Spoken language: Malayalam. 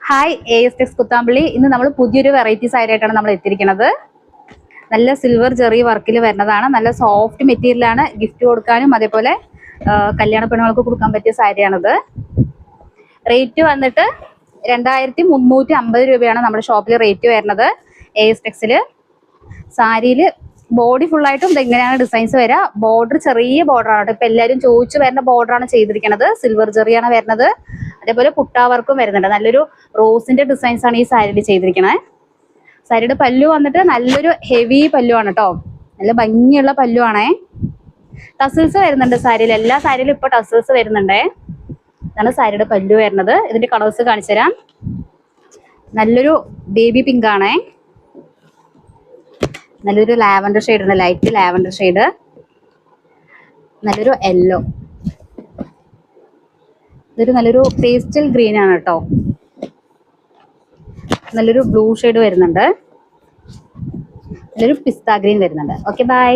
Hi ASTEX Kuthampully. ഇന്ന് നമ്മൾ പുതിയൊരു വെറൈറ്റി സാരി ആയിട്ടാണ് നമ്മൾ എത്തിയിരിക്കുന്നത്. നല്ല സിൽവർ ജെറി വർക്കിൽ വരുന്നതാണ്. നല്ല സോഫ്റ്റ് മെറ്റീരിയലാണ്. ഗിഫ്റ്റ് കൊടുക്കാനും അതേപോലെ കല്യാണ പെണ്ണുങ്ങൾക്ക് കൊടുക്കാൻ പറ്റിയ സാരിയാണിത്. റേറ്റ് വന്നിട്ട് 2350 രൂപയാണ് നമ്മുടെ ഷോപ്പിൽ റേറ്റ് വരുന്നത്. ASTEXൽ സാരിയിൽ ബോഡി ഫുള്ളായിട്ടും ഇങ്ങനെയാണ് ഡിസൈൻസ് വരിക. ബോർഡർ ചെറിയ ബോർഡറാണ്. ഇപ്പം എല്ലാവരും ചോദിച്ചു വരുന്ന ബോർഡറാണ് ചെയ്തിരിക്കുന്നത്. സിൽവർ ജെറിയാണ് വരുന്നത്. അതേപോലെ പുട്ടാ വർക്കും വരുന്നുണ്ട്. നല്ലൊരു റോസിന്റെ ഡിസൈൻസ് ആണ് ഈ സാരിയിൽ ചെയ്തിരിക്കുന്നത്. സാരിയുടെ പല്ലു വന്നിട്ട് നല്ലൊരു ഹെവി പല്ലുവാണ് കേട്ടോ. നല്ല ഭംഗിയുള്ള പല്ലുവാണേ. ടസിൽസ് വരുന്നുണ്ട് സാരിയിൽ. എല്ലാ സാരിയിലും ഇപ്പൊ ടസിൽസ് വരുന്നുണ്ടേ. ഇതാണ് സാരിയുടെ പല്ലു വരുന്നത്. ഇതിന്റെ കളേഴ്സ് കാണിച്ചു തരാം. നല്ലൊരു ബേബി പിങ്ക് ആണേ. നല്ലൊരു ലാവൻഡർ ഷെയ്ഡ് ഉണ്ട്, ലൈറ്റ് ലാവൻഡർ ഷെയ്ഡ്. നല്ലൊരു യെല്ലോ. ഇതൊരു നല്ലൊരു പേസ്റ്റൽ ഗ്രീൻ ആണ് കേട്ടോ. നല്ലൊരു ബ്ലൂ ഷെയ്ഡ് വരുന്നുണ്ട്. നല്ലൊരു പിസ്ത ഗ്രീൻ വരുന്നുണ്ട്. Okay, by.